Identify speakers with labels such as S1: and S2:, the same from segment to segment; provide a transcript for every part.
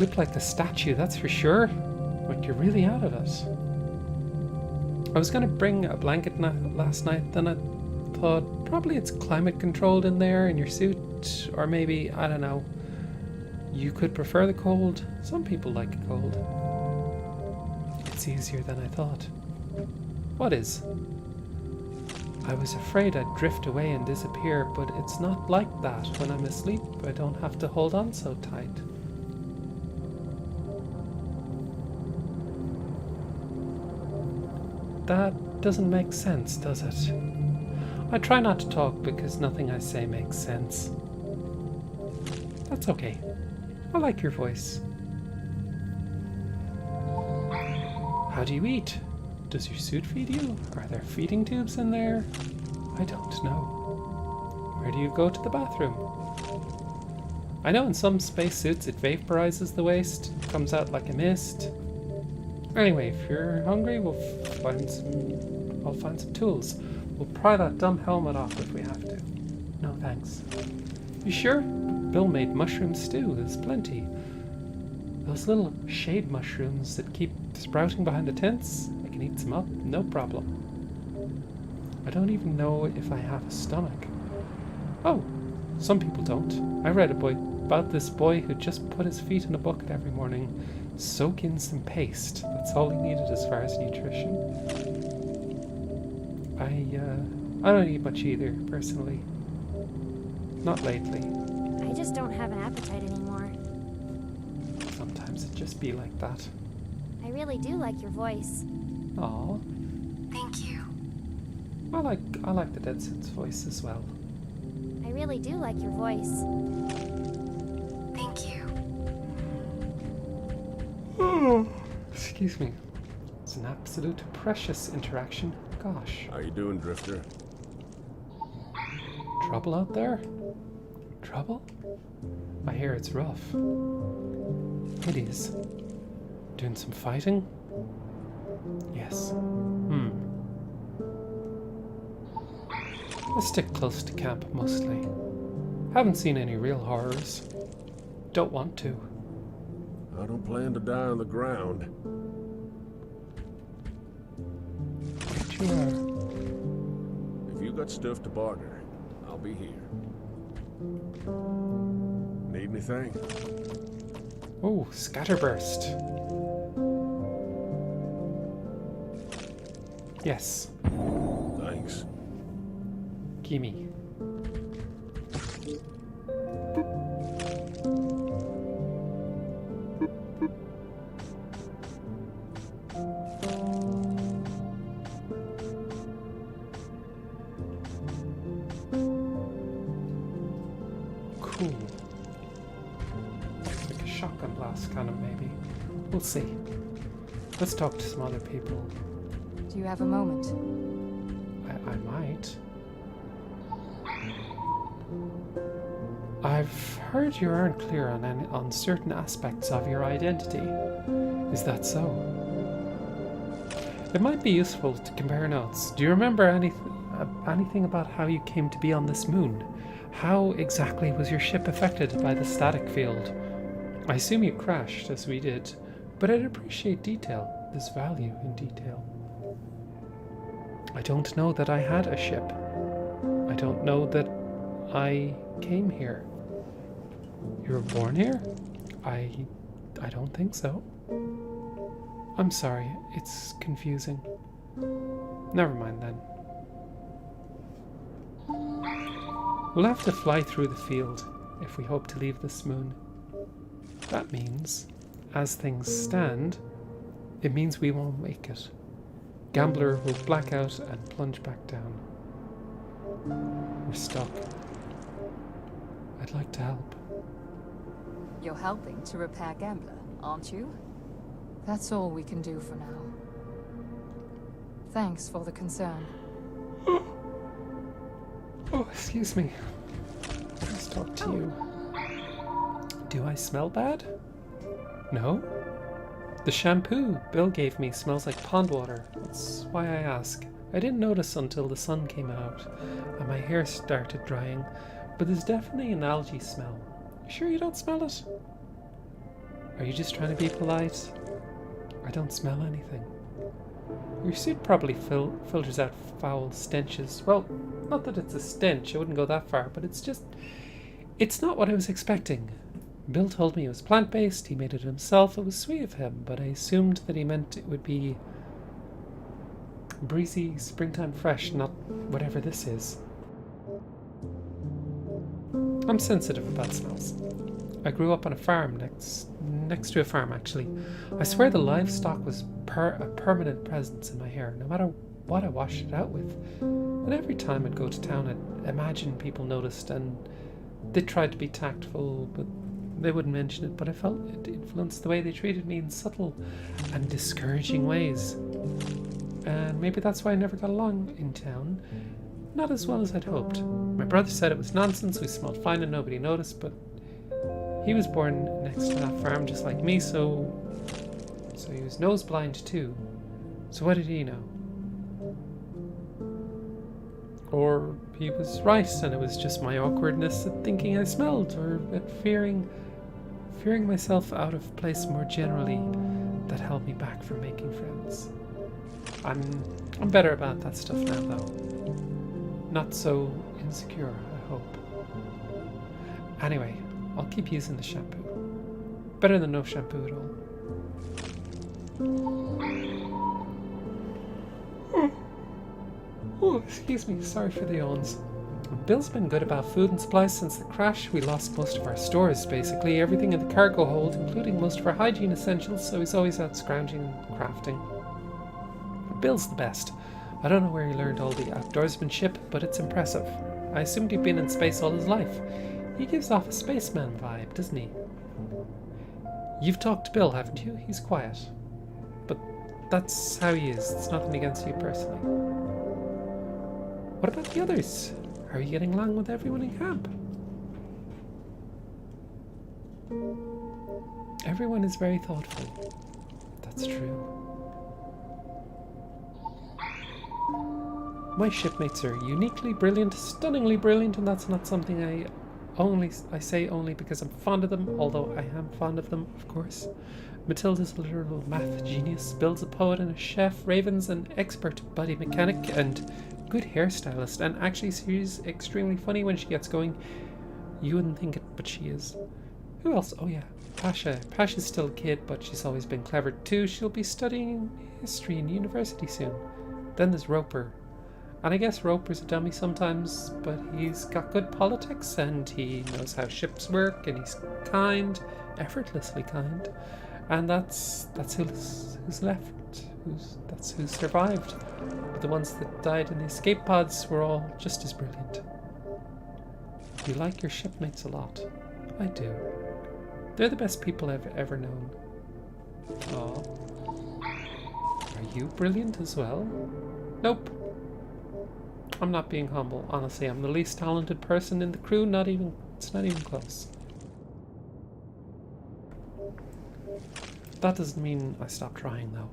S1: Look like a statue, that's for sure. But you're really out of it. I was going to bring a blanket last night, then I thought probably it's climate controlled in there in your suit, or maybe, I don't know, you could prefer the cold. Some people like it cold. It's easier than I thought. What is? I was afraid I'd drift away and disappear, but it's not like that. When I'm asleep, I don't have to hold on so tight. That doesn't make sense, does it? I try not to talk because nothing I say makes sense. That's okay. I like your voice. How do you eat? Does your suit feed you? Are there feeding tubes in there? I don't know. Where do you go to the bathroom? I know in some spacesuits it vaporizes the waste, comes out like a mist. Anyway, if you're hungry, I'll find some tools. We'll pry that dumb helmet off if we have to. No thanks. You sure? Bill made mushroom stew. There's plenty. Those little shade mushrooms that keep sprouting behind the tents, I can eat some up, no problem. I don't even know if I have a stomach. Oh, some people don't. I read about this boy who just put his feet in a bucket every morning, soak in some paste. That's all he needed as far as nutrition. I don't eat much either, personally. Not lately.
S2: I just don't have an appetite anymore.
S1: Sometimes it just be like that.
S2: I really do like your voice.
S1: Aw.
S2: Thank you.
S1: I like the Dead Suit's voice as well.
S2: I really do like your voice. Thank you.
S1: Oh, excuse me. It's an absolute precious interaction. Gosh.
S3: How you doing, Drifter?
S1: Trouble out there? Trouble? I hear it's rough. It is. Doing some fighting? Yes. I stick close to camp mostly. Haven't seen any real horrors. Don't want to.
S3: I don't plan to die on the ground.
S1: But you are.
S3: If you got stuff to barter, I'll be here. Need anything?
S1: Oh, scatterburst. Yes.
S3: Thanks.
S1: Gimme. Cool. Like a shotgun blast kind of, maybe. We'll see. Let's talk to some other people.
S4: Do you have a moment?
S1: I might. I've heard you aren't clear on certain aspects of your identity. Is that so? It might be useful to compare notes. Do you remember anything about how you came to be on this moon? How exactly was your ship affected by the static field? I assume you crashed, as we did, but I'd appreciate detail. There's value in detail. I don't know that I had a ship. I don't know that I came here. You were born here? I don't think so. I'm sorry, it's confusing. Never mind then. We'll have to fly through the field if we hope to leave this moon. That means, as things stand, it means we won't make it. Gambler will black out and plunge back down. We're stuck. I'd like to help.
S4: You're helping to repair Gambler, aren't you? That's all we can do for now. Thanks for the concern.
S1: Oh, excuse me. Let's talk to you. Do I smell bad? No? The shampoo Bill gave me smells like pond water. That's why I ask. I didn't notice until the sun came out and my hair started drying, but there's definitely an algae smell. You sure you don't smell it? Are you just trying to be polite? I don't smell anything. Your suit probably filters out foul stenches. Well, not that it's a stench, I wouldn't go that far, but it's just... It's not what I was expecting. Bill told me it was plant-based, he made it himself, it was sweet of him, but I assumed that he meant it would be breezy, springtime fresh, not whatever this is. I'm sensitive about smells. I grew up on a farm, next to a farm actually. I swear the livestock was a permanent presence in my hair, no matter what I washed it out with. And every time I'd go to town, I'd imagine people noticed, and they tried to be tactful, but they wouldn't mention it. But I felt it influenced the way they treated me in subtle and discouraging ways. And maybe that's why I never got along in town. Not as well as I'd hoped. My brother said it was nonsense, we smelled fine and nobody noticed, but he was born next to that farm just like me, so he was nose blind too. So what did he know? Or he was right and it was just my awkwardness at thinking I smelled, or at fearing myself out of place more generally that held me back from making friends. I'm better about that stuff now though. Not so insecure, I hope. Anyway, I'll keep using the shampoo. Better than no shampoo at all. Oh, excuse me, sorry for the yawns. Bill's been good about food and supplies since the crash. We lost most of our stores, basically. Everything in the cargo hold, including most of our hygiene essentials, so he's always out scrounging and crafting. Bill's the best. I don't know where he learned all the outdoorsmanship, but it's impressive. I assumed he'd been in space all his life. He gives off a spaceman vibe, doesn't he? You've talked to Bill, haven't you? He's quiet. But that's how he is. It's nothing against you personally. What about the others? How are you getting along with everyone in camp? Everyone is very thoughtful. That's true. My shipmates are uniquely brilliant, stunningly brilliant, and that's not something I say only because I'm fond of them, although I am fond of them, of course. Matilda's a literal math genius, Bill's a poet and a chef, Raven's an expert body mechanic and good hairstylist, and actually she's extremely funny when she gets going. You wouldn't think it, but she is. Who else? Oh yeah, Pasha. Pasha's still a kid, but she's always been clever too. She'll be studying history in university soon. Then there's Roper. And I guess Roper's a dummy sometimes, but he's got good politics and he knows how ships work and he's kind, effortlessly kind. And that's who's left. That's who survived. But the ones that died in the escape pods were all just as brilliant. You like your shipmates a lot. I do. They're the best people I've ever known. Aw. Are you brilliant as well? Nope. I'm not being humble. Honestly, I'm the least talented person in the crew. It's not even close. That doesn't mean I stopped trying, though.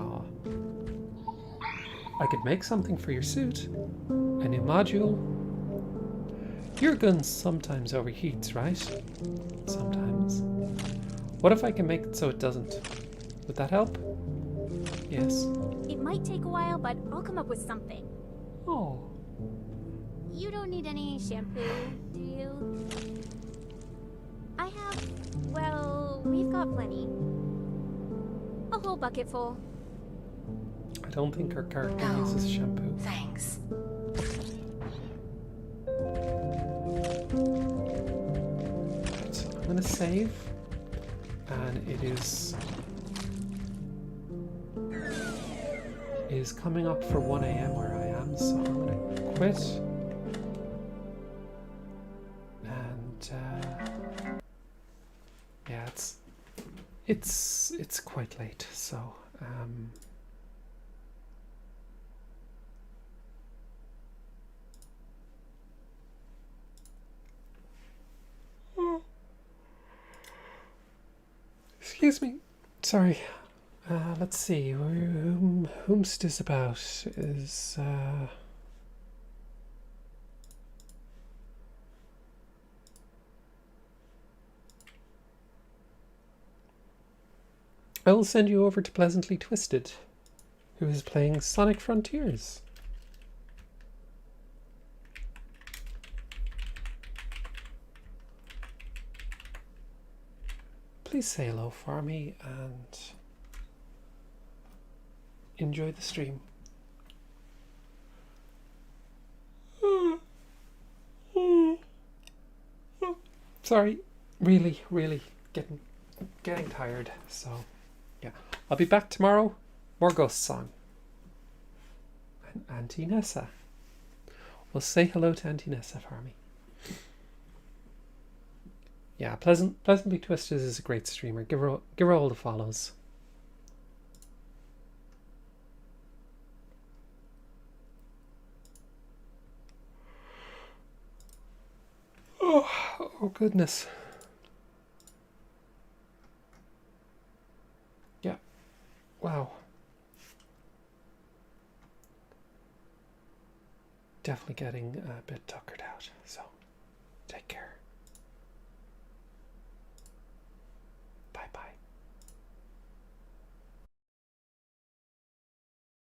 S1: Aw. I could make something for your suit. A new module. Your gun sometimes overheats, right? Sometimes. What if I can make it so it doesn't? Would that help? Yes.
S2: It might take a while, but I'll come up with something.
S1: Oh.
S2: You don't need any shampoo, do you? I have, well, we've got plenty. A whole bucket full.
S1: I don't think her character uses shampoo.
S5: Thanks.
S1: Right, I'm gonna save. And it is coming up for 1 a.m. where I am, so I'm gonna quit. And yeah, it's quite late, so excuse me. Sorry. Let's see. Whomst is about is I will send you over to Pleasantly Twisted, who is playing Sonic Frontiers. Please say hello for me and enjoy the stream. Sorry, really getting tired. So, yeah, I'll be back tomorrow. More Ghost Song. And Auntie Nessa. Well, say hello to Auntie Nessa for me. Yeah, Pleasantly Twisted is a great streamer. Give her all the follows. Oh goodness. Yeah. Wow. Definitely getting a bit tuckered out. So, take care.